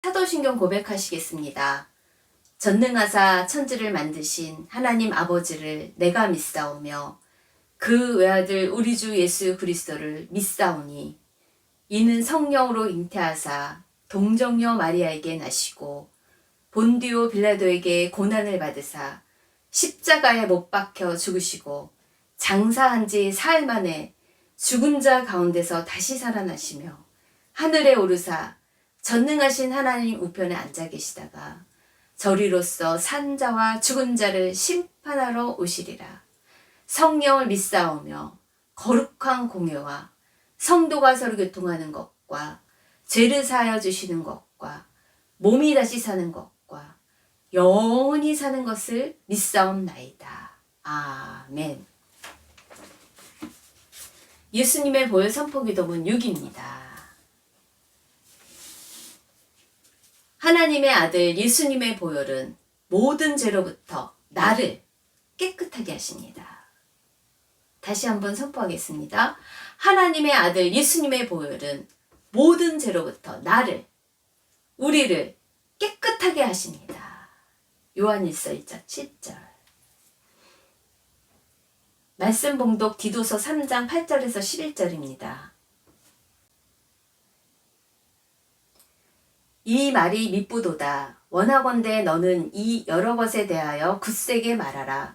사도신경 고백하시겠습니다. 전능하사 천지를 만드신 하나님 아버지를 내가 믿사오며 그 외아들 우리 주 예수 그리스도를 믿사오니 이는 성령으로 잉태하사 동정녀 마리아에게 나시고 본디오 빌라도에게 고난을 받으사 십자가에 못 박혀 죽으시고 장사한 지 사흘 만에 죽은 자 가운데서 다시 살아나시며 하늘에 오르사 전능하신 하나님 우편에 앉아 계시다가 저리로서 산 자와 죽은 자를 심판하러 오시리라. 성령을 믿사오며 거룩한 공예와 성도가 서로 교통하는 것과 죄를 사하여 주시는 것과 몸이 다시 사는 것과 영원히 사는 것을 믿사옵나이다. 아멘. 예수님의 보혈 선포 기도문 6입니다. 하나님의 아들 예수님의 보혈은 모든 죄로부터 나를 깨끗하게 하십니다. 다시 한번 선포하겠습니다. 하나님의 아들 예수님의 보혈은 모든 죄로부터 나를, 우리를 깨끗하게 하십니다. 요한일서 1장 7절. 말씀 봉독 디도서 3장 8절에서 11절입니다. 이 말이 미쁘도다. 원하건대 너는 이 여러 것에 대하여 굳세게 말하라.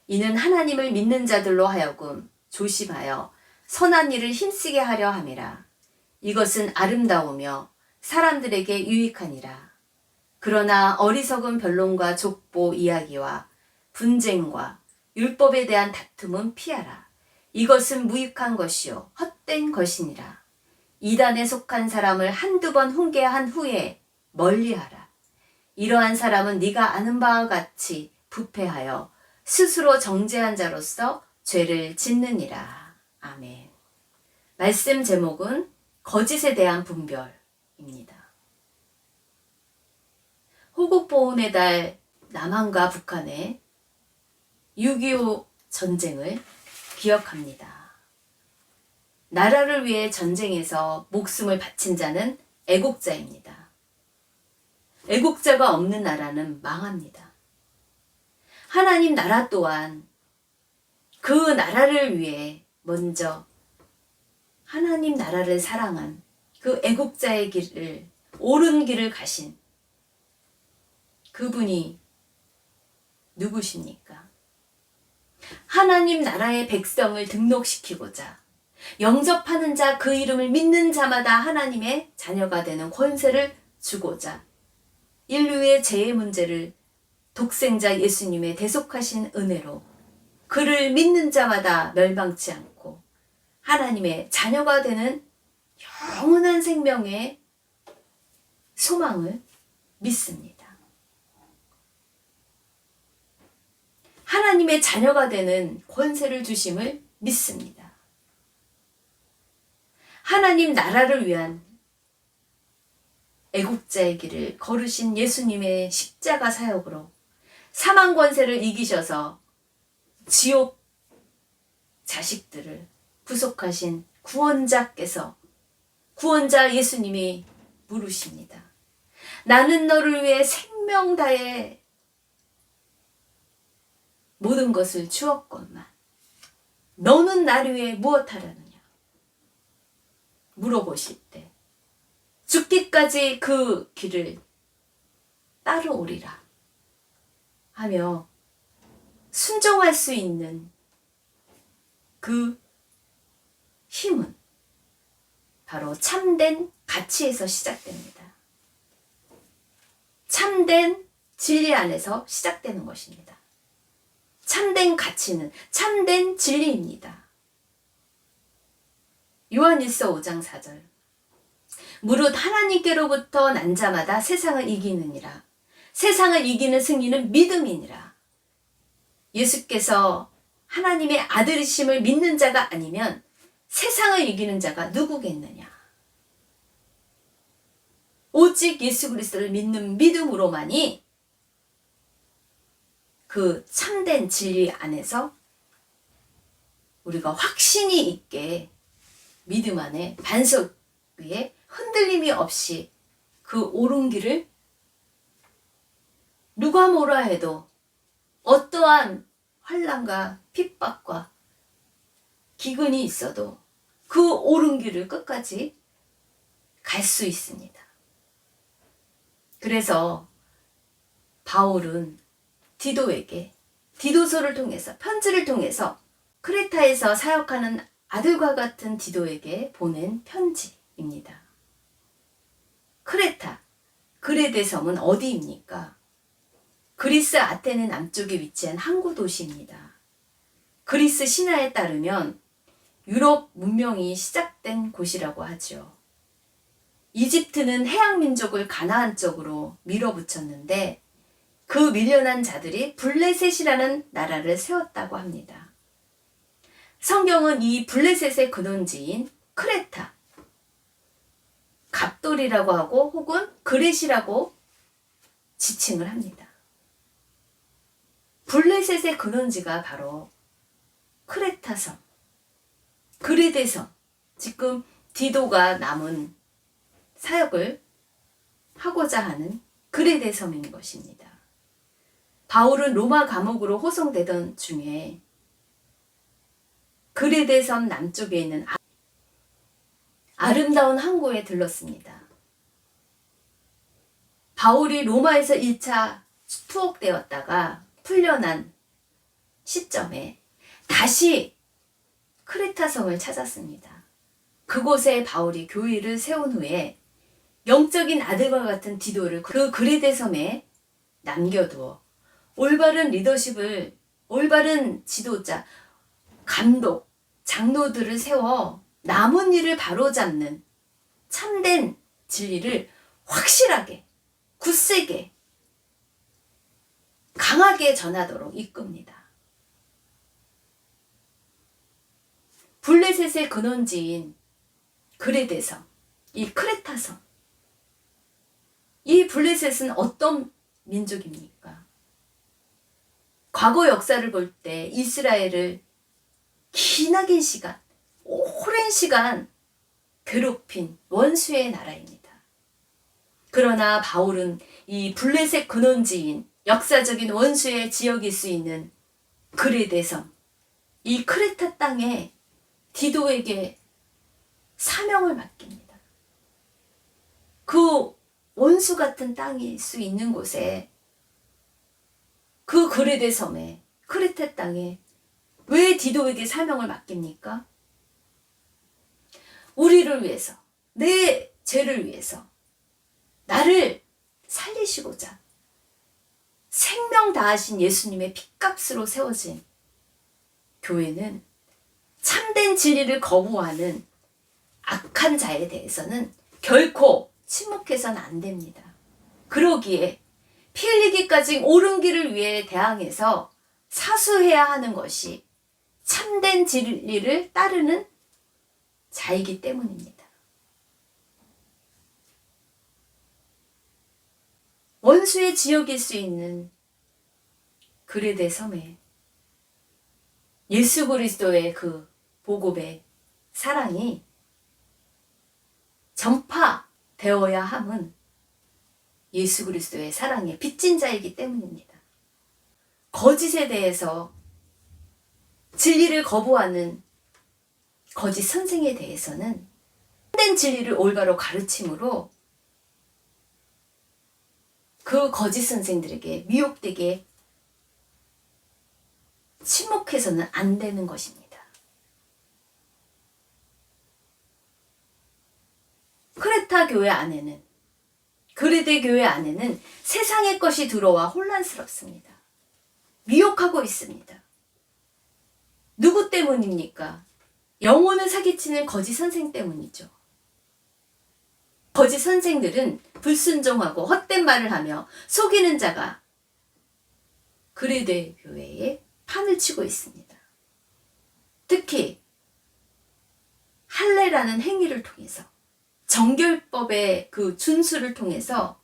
이는 하나님을 믿는 자들로 하여금 조심하여 선한 일을 힘쓰게 하려 함이라. 이것은 아름다우며 사람들에게 유익하니라. 그러나 어리석은 변론과 족보 이야기와 분쟁과 율법에 대한 다툼은 피하라. 이것은 무익한 것이요 헛된 것이니라. 이단에 속한 사람을 한두 번 훈계한 후에 멀리하라. 이러한 사람은 네가 아는 바와 같이 부패하여 스스로 정죄한 자로서 죄를 짓느니라. 아멘. 말씀 제목은 거짓에 대한 분별입니다. 호국보훈의 달 남한과 북한의 6.25 전쟁을 기억합니다. 나라를 위해 전쟁에서 목숨을 바친 자는 애국자입니다. 애국자가 없는 나라는 망합니다. 하나님 나라 또한 그 나라를 위해 먼저 하나님 나라를 사랑한 그 애국자의 길을, 옳은 길을 가신 그분이 누구십니까? 하나님 나라의 백성을 등록시키고자 영접하는 자, 그 이름을 믿는 자마다 하나님의 자녀가 되는 권세를 주고자 인류의 죄의 문제를 독생자 예수님의 대속하신 은혜로 그를 믿는 자마다 멸망치 않고 하나님의 자녀가 되는 영원한 생명의 소망을 믿습니다. 하나님의 자녀가 되는 권세를 주심을 믿습니다. 하나님 나라를 위한 애국자의 길을 걸으신 예수님의 십자가 사역으로 사망 권세를 이기셔서 지옥 자식들을 구속하신 구원자께서, 구원자 예수님이 물으십니다. 나는 너를 위해 생명 다해 모든 것을 주었건만 너는 나를 위해 무엇하려느냐 물어보실 때 죽기까지 그 길을 따라오리라 하며 순종할 수 있는 그 힘은 바로 참된 가치에서 시작됩니다. 참된 진리 안에서 시작되는 것입니다. 참된 가치는 참된 진리입니다. 요한일서 5장 4절. 무릇 하나님께로부터 난 자마다 세상을 이기느니라. 세상을 이기는 승리는 믿음이니라. 예수께서 하나님의 아들이심을 믿는 자가 아니면 세상을 이기는 자가 누구겠느냐. 오직 예수 그리스도를 믿는 믿음으로만이 그 참된 진리 안에서 우리가 확신이 있게 믿음 안에 반석 위에 흔들림이 없이 그 옳은 길을 누가 뭐라 해도 어떠한 환난과 핍박과 기근이 있어도 그 옳은 길을 끝까지 갈 수 있습니다. 그래서 바울은 디도에게 디도서를 통해서 편지를 통해서 크레타에서 사역하는 아들과 같은 디도에게 보낸 편지입니다. 크레타, 그레데 섬은 어디입니까? 그리스 아테네 남쪽에 위치한 항구 도시입니다. 그리스 신화에 따르면 유럽 문명이 시작된 곳이라고 하죠. 이집트는 해양 민족을 가나안 쪽으로 밀어붙였는데 그 밀려난 자들이 블레셋이라는 나라를 세웠다고 합니다. 성경은 이 블레셋의 근원지인 크레타, 갑돌이라고 하고 혹은 그렛이라고 지칭을 합니다. 블레셋의 근원지가 바로 크레타섬, 그레데섬, 지금 디도가 남은 사역을 하고자 하는 그레데섬인 것입니다. 바울은 로마 감옥으로 호송되던 중에 그레데섬 남쪽에 있는 아름다운 항구에 들렀습니다. 바울이 로마에서 1차 투옥되었다가 풀려난 시점에 다시 크레타섬을 찾았습니다. 그곳에 바울이 교회를 세운 후에 영적인 아들과 같은 디도를 그 그레데섬에 남겨두어 올바른 리더십을, 올바른 지도자, 감독, 장로들을 세워 남은 일을 바로잡는 참된 진리를 확실하게, 굳세게, 강하게 전하도록 이끕니다. 블레셋의 근원지인 그레데섬, 이 크레타섬, 이 블레셋은 어떤 민족입니까? 과거 역사를 볼 때 이스라엘을 기나긴 시간, 오랜 시간 괴롭힌 원수의 나라입니다. 그러나 바울은 이 블레셋 근원지인 역사적인 원수의 지역일 수 있는 그레데섬, 이 크레타 땅에 디도에게 사명을 맡깁니다. 그 원수 같은 땅일 수 있는 곳에, 그 그레데 섬에, 크레타 땅에 왜 디도에게 사명을 맡깁니까? 우리를 위해서, 내 죄를 위해서 나를 살리시고자 생명 다하신 예수님의 핏값으로 세워진 교회는 참된 진리를 거부하는 악한 자에 대해서는 결코 침묵해서는 안 됩니다. 그러기에 피 흘리기까지 옳은 길을 위해 대항해서 사수해야 하는 것이 참된 진리를 따르는 자이기 때문입니다. 원수의 지역일 수 있는 그레데 섬에 예수 그리스도의 그 복음의 사랑이 전파되어야 함은 예수 그리스도의 사랑의 빚진 자이기 때문입니다. 거짓에 대해서, 진리를 거부하는 거짓 선생에 대해서는 참된 진리를 올바로 가르침으로 그 거짓 선생들에게 미혹되게 침묵해서는 안 되는 것입니다. 크레타 교회 안에는, 그레데 교회 안에는 세상의 것이 들어와 혼란스럽습니다. 미혹하고 있습니다. 누구 때문입니까? 영혼을 사기치는 거짓 선생 때문이죠. 거짓 선생들은 불순종하고 헛된 말을 하며 속이는 자가 그레데 교회에 판을 치고 있습니다. 특히 할례라는 행위를 통해서, 정결법의 그 준수를 통해서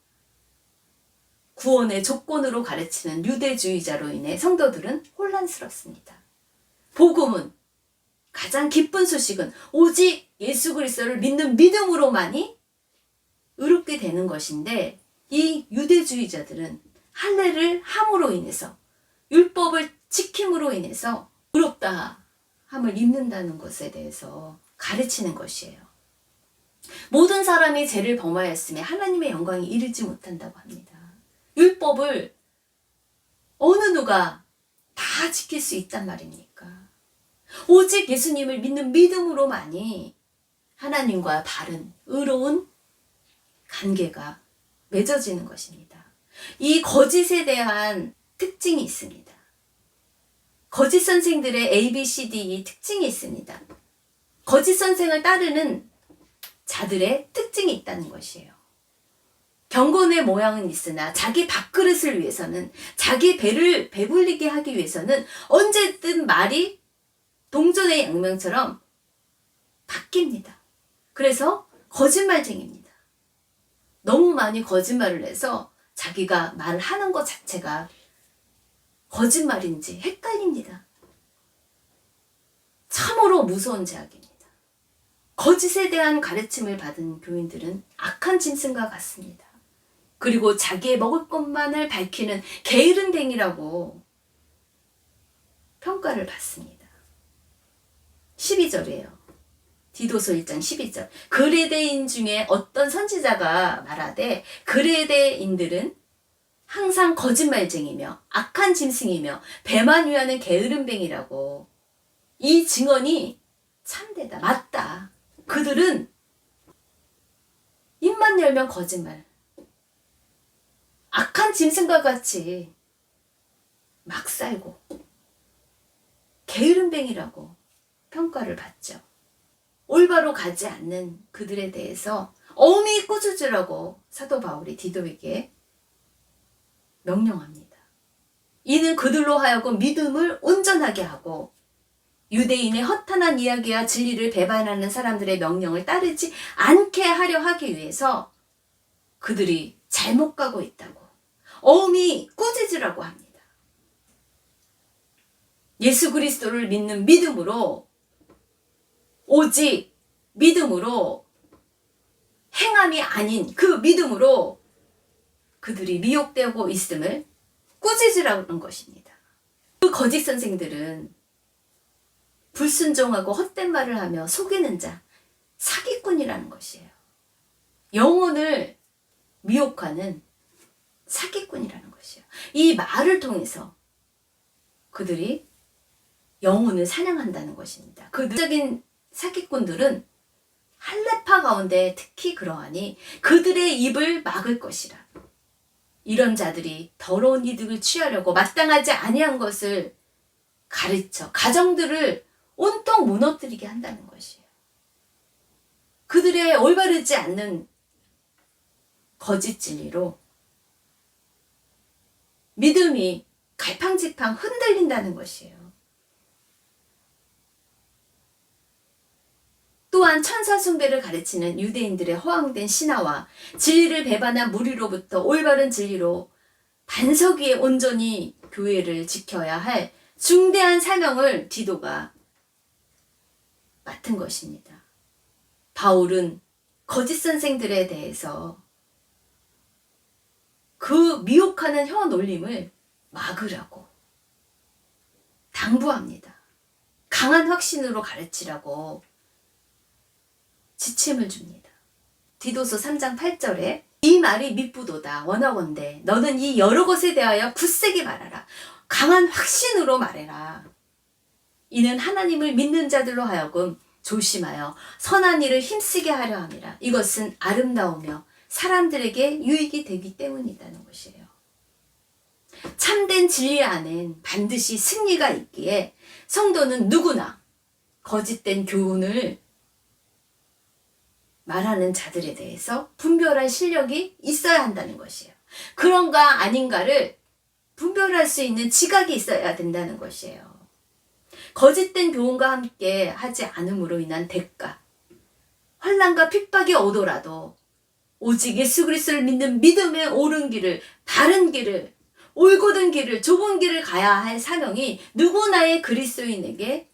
구원의 조건으로 가르치는 유대주의자로 인해 성도들은 혼란스럽습니다. 복음은, 가장 기쁜 소식은 오직 예수 그리스도를 믿는 믿음으로만이 의롭게 되는 것인데, 이 유대주의자들은 할례를 함으로 인해서, 율법을 지킴으로 인해서 의롭다 함을 입는다는 것에 대해서 가르치는 것이에요. 모든 사람이 죄를 범하였음에 하나님의 영광이 이르지 못한다고 합니다. 율법을 어느 누가 다 지킬 수 있단 말입니까? 오직 예수님을 믿는 믿음으로만이 하나님과 바른 의로운 관계가 맺어지는 것입니다. 이 거짓에 대한 특징이 있습니다. 거짓 선생들의 ABCD 특징이 있습니다. 거짓 선생을 따르는 자들의 특징이 있다는 것이에요. 경건의 모양은 있으나 자기 밥그릇을 위해서는, 자기 배를 배불리게 하기 위해서는 언제든 말이 동전의 양면처럼 바뀝니다. 그래서 거짓말쟁이입니다. 너무 많이 거짓말을 해서 자기가 말을 하는 것 자체가 거짓말인지 헷갈립니다. 참으로 무서운 죄악입니다. 거짓에 대한 가르침을 받은 교인들은 악한 짐승과 같습니다. 그리고 자기의 먹을 것만을 밝히는 게으른 뱅이라고 평가를 받습니다. 12절이에요. 디도서 1장 12절. 그레데인 중에 어떤 선지자가 말하되 그레데인들은 항상 거짓말쟁이며 악한 짐승이며 배만 위하는 게으른 뱅이라고. 이 증언이 참되다. 맞다. 그들은 입만 열면 거짓말. 악한 짐승과 같이 막 살고 게으른 뱅이라고 평가를 받죠. 올바로 가지 않는 그들에 대해서 엄히 꾸짖으라고 사도 바울이 디도에게 명령합니다. 이는 그들로 하여금 믿음을 온전하게 하고 유대인의 허탄한 이야기와 진리를 배반하는 사람들의 명령을 따르지 않게 하려 하기 위해서 그들이 잘못 가고 있다고 엄히 꾸짖으라고 합니다. 예수 그리스도를 믿는 믿음으로, 오직 믿음으로, 행함이 아닌 그 믿음으로 그들이 미혹되고 있음을 꾸짖으라는 것입니다. 그 거짓 선생들은 불순종하고 헛된 말을 하며 속이는 자, 사기꾼이라는 것이에요. 영혼을 미혹하는 사기꾼이라는 것이에요. 이 말을 통해서 그들이 영혼을 사냥한다는 것입니다. 그 누적인 사기꾼들은 할례파 가운데 특히 그러하니 그들의 입을 막을 것이라. 이런 자들이 더러운 이득을 취하려고 마땅하지 아니한 것을 가르쳐 가정들을 온통 무너뜨리게 한다는 것이에요. 그들의 올바르지 않는 거짓 진리로 믿음이 갈팡질팡 흔들린다는 것이에요. 또한 천사 숭배를 가르치는 유대인들의 허황된 신화와 진리를 배반한 무리로부터 올바른 진리로 반석 위에 온전히 교회를 지켜야 할 중대한 사명을 디도가 맡은 것입니다. 바울은 거짓 선생들에 대해서 그 미혹하는 혀 놀림을 막으라고 당부합니다. 강한 확신으로 가르치라고 지침을 줍니다. 디도서 3장 8절에 이 말이 미쁘도다 원하건대 너는 이 여러 것에 대하여 굳세게 말하라. 강한 확신으로 말해라. 이는 하나님을 믿는 자들로 하여금 조심하여 선한 일을 힘쓰게 하려 함이라. 이것은 아름다우며 사람들에게 유익이 되기 때문이라는 것이에요. 참된 진리 안엔 반드시 승리가 있기에 성도는 누구나 거짓된 교훈을 말하는 자들에 대해서 분별할 실력이 있어야 한다는 것이에요. 그런가 아닌가를 분별할 수 있는 지각이 있어야 된다는 것이에요. 거짓된 교훈과 함께 하지 않음으로 인한 대가, 환난과 핍박이 오더라도 오직 예수 그리스도를 믿는 믿음의 옳은 길을, 바른 길을, 올곧은 길을, 좁은 길을 가야 할 사명이 누구나의 그리스도인에게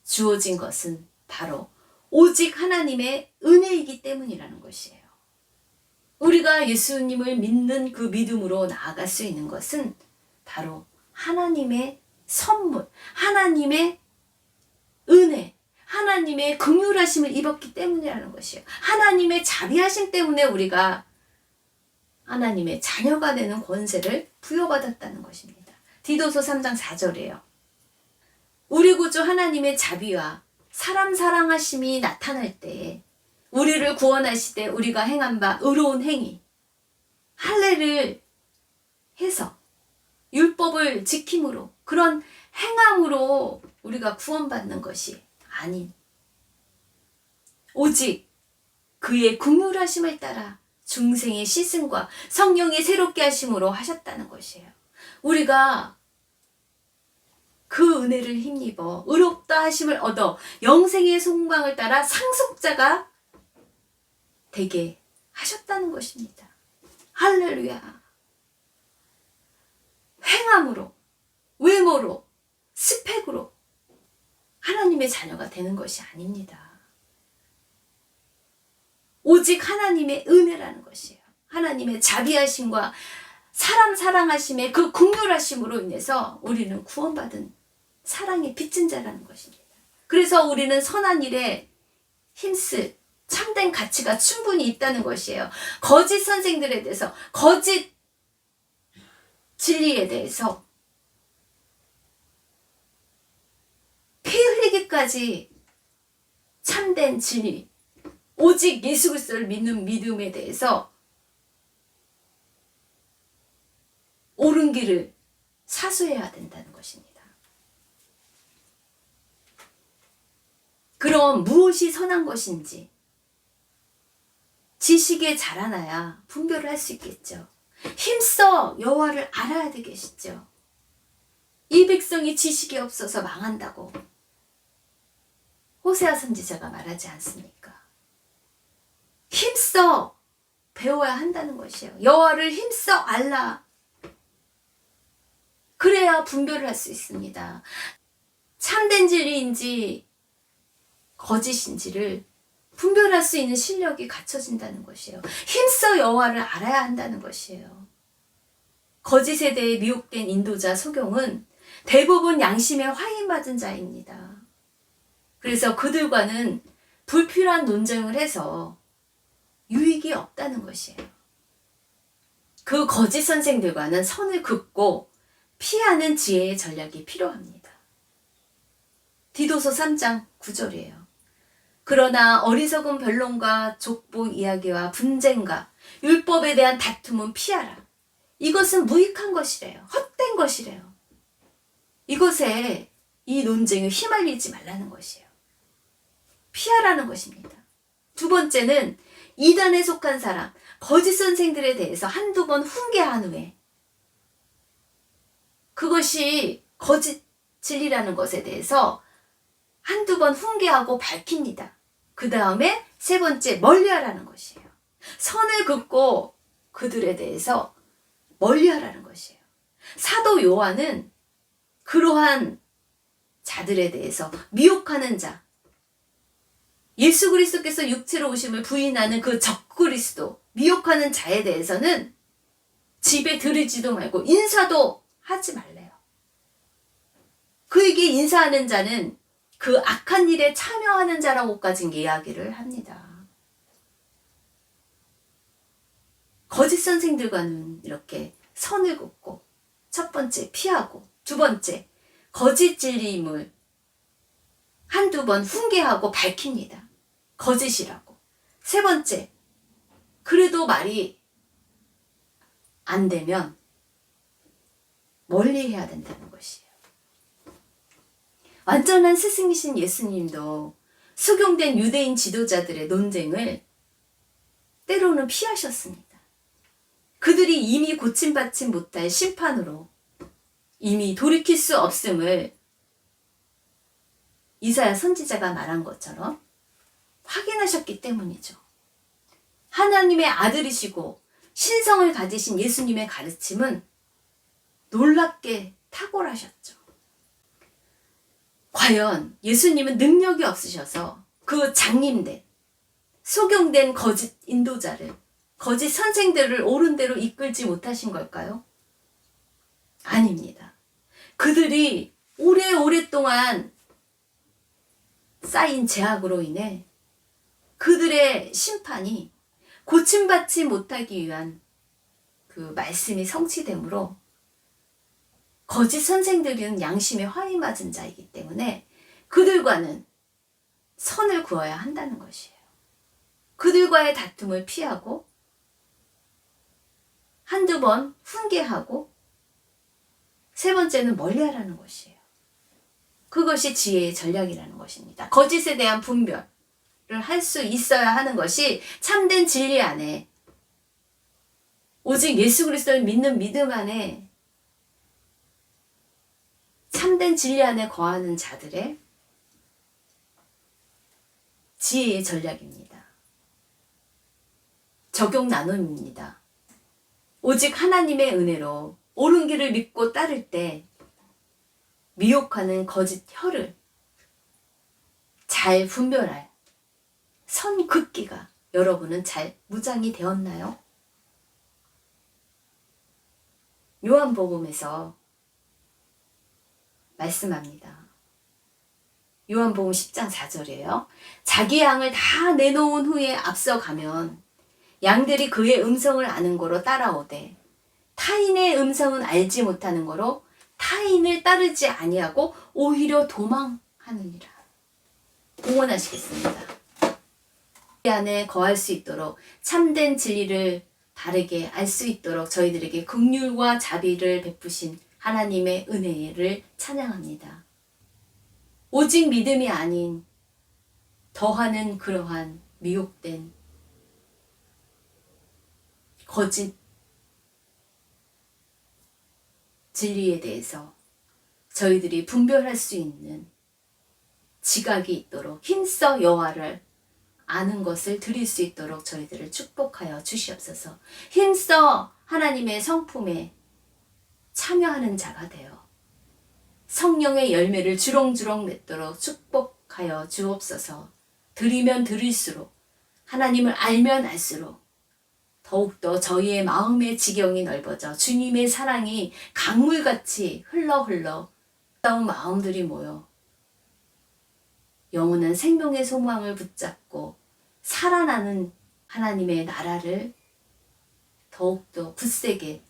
주어진 것은 바로 오직 하나님의 은혜이기 때문이라는 것이에요. 우리가 예수님을 믿는 그 믿음으로 나아갈 수 있는 것은 바로 하나님의 선물, 하나님의 은혜, 하나님의 긍휼하심을 입었기 때문이라는 것이에요. 하나님의 자비하심 때문에 우리가 하나님의 자녀가 되는 권세를 부여받았다는 것입니다. 디도서 3장 4절이에요. 우리 구주 하나님의 자비와 사람 사랑하심이 나타날 때에 우리를 구원하시되 우리가 행한 바 의로운 행위, 할례를 해서 율법을 지킴으로 그런 행함으로 우리가 구원받는 것이 아닌 오직 그의 긍휼하심을 따라 중생의 시승과 성령의 새롭게 하심으로 하셨다는 것이에요. 우리가 그 은혜를 힘입어 의롭다 하심을 얻어 영생의 소망을 따라 상속자가 되게 하셨다는 것입니다. 할렐루야. 행함으로, 외모로, 스펙으로 하나님의 자녀가 되는 것이 아닙니다. 오직 하나님의 은혜라는 것이에요. 하나님의 자비하심과 사람 사랑하심의 그 긍휼하심으로 인해서 우리는 구원받은 사랑의 빚진 자라는 것입니다. 그래서 우리는 선한 일에 힘쓸 참된 가치가 충분히 있다는 것이에요. 거짓 선생들에 대해서, 거짓 진리에 대해서 피 흘리기까지 참된 진리, 오직 예수 그리스도를 믿는 믿음에 대해서 옳은 길을 사수해야 된다는 것입니다. 그럼 무엇이 선한 것인지 지식에 자라나야 분별을 할 수 있겠죠. 힘써 여호와를 알아야 되겠죠. 이 백성이 지식이 없어서 망한다고 호세아 선지자가 말하지 않습니까? 힘써 배워야 한다는 것이에요. 여호와를 힘써 알라. 그래야 분별을 할 수 있습니다. 참된 진리인지 거짓인지를 분별할 수 있는 실력이 갖춰진다는 것이에요. 힘써 여호와를 알아야 한다는 것이에요. 거짓에 대해 미혹된 인도자 소경은 대부분 양심에 화인받은 자입니다. 그래서 그들과는 불필요한 논쟁을 해서 유익이 없다는 것이에요. 그 거짓 선생들과는 선을 긋고 피하는 지혜의 전략이 필요합니다. 디도서 3장 9절이에요. 그러나 어리석은 변론과 족보 이야기와 분쟁과 율법에 대한 다툼은 피하라. 이것은 무익한 것이래요. 헛된 것이래요. 이것에 이 논쟁에 휘말리지 말라는 것이에요. 피하라는 것입니다. 두 번째는 이단에 속한 사람, 거짓 선생들에 대해서 한두 번 훈계한 후에 그것이 거짓 진리라는 것에 대해서 한두 번 훈계하고 밝힙니다. 그 다음에 세 번째, 멀리하라는 것이에요. 선을 긋고 그들에 대해서 멀리하라는 것이에요. 사도 요한은 그러한 자들에 대해서 미혹하는 자, 예수 그리스도께서 육체로 오심을 부인하는 그 적그리스도, 미혹하는 자에 대해서는 집에 들이지도 말고 인사도 하지 말래요. 그에게 인사하는 자는 그 악한 일에 참여하는 자라고까지 이야기를 합니다. 거짓 선생들과는 이렇게 선을 긋고 첫 번째 피하고 두 번째 거짓 진리임을 한두 번 훈계하고 밝힙니다. 거짓이라고. 세 번째, 그래도 말이 안 되면 멀리 해야 된다는 것이에요. 완전한 스승이신 예수님도 수경된 유대인 지도자들의 논쟁을 때로는 피하셨습니다. 그들이 이미 고침받지 못할 심판으로 이미 돌이킬 수 없음을 이사야 선지자가 말한 것처럼 확인하셨기 때문이죠. 하나님의 아들이시고 신성을 가지신 예수님의 가르침은 놀랍게 탁월하셨죠. 과연 예수님은 능력이 없으셔서 그 장님된, 소경된 거짓 인도자를 거짓 선생들을 옳은 대로 이끌지 못하신 걸까요? 아닙니다. 그들이 오랫동안 쌓인 죄악으로 인해 그들의 심판이 고침받지 못하기 위한 그 말씀이 성취되므로 거짓 선생들은 양심에 화이 맞은 자이기 때문에 그들과는 선을 그어야 한다는 것이에요. 그들과의 다툼을 피하고 한두 번 훈계하고 세 번째는 멀리하라는 것이에요. 그것이 지혜의 전략이라는 것입니다. 거짓에 대한 분별을 할 수 있어야 하는 것이 참된 진리 안에 오직 예수 그리스도를 믿는 믿음 안에 참된 진리 안에 거하는 자들의 지혜의 전략입니다. 적용 나눔입니다. 오직 하나님의 은혜로 옳은 길을 믿고 따를 때 미혹하는 거짓 혀를 잘 분별할 선긋기가 여러분은 잘 무장이 되었나요? 요한복음에서 말씀합니다. 요한복음 10장 4절이에요. 자기 양을 다 내놓은 후에 앞서가면 양들이 그의 음성을 아는 거로 따라오되 타인의 음성은 알지 못하는 거로 타인을 따르지 아니하고 오히려 도망하느니라. 응원하시겠습니다. 이 안에 거할 수 있도록 참된 진리를 바르게 알 수 있도록 저희들에게 긍휼과 자비를 베푸신 하나님의 은혜를 찬양합니다. 오직 믿음이 아닌 더하는 그러한 미혹된 거짓 진리에 대해서 저희들이 분별할 수 있는 지각이 있도록 힘써 여호와를 아는 것을 드릴 수 있도록 저희들을 축복하여 주시옵소서. 힘써 하나님의 성품에 참여하는 자가 되어 성령의 열매를 주렁주렁 맺도록 축복하여 주옵소서. 드리면 드릴수록 하나님을 알면 알수록 더욱더 저희의 마음의 지경이 넓어져 주님의 사랑이 강물같이 흘러 따운 마음들이 모여 영원한 생명의 소망을 붙잡고 살아나는 하나님의 나라를 더욱더 굳세게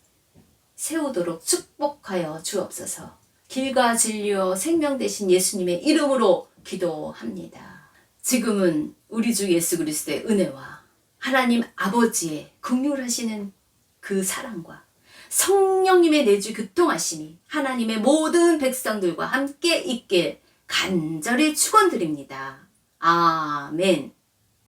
세우도록 축복하여 주옵소서. 길과 진리와 생명 되신 예수님의 이름으로 기도합니다. 지금은 우리 주 예수 그리스도의 은혜와 하나님 아버지의 긍휼하시는 그 사랑과 성령님의 내주 교통하심이 하나님의 모든 백성들과 함께 있길 간절히 축원드립니다. 아멘.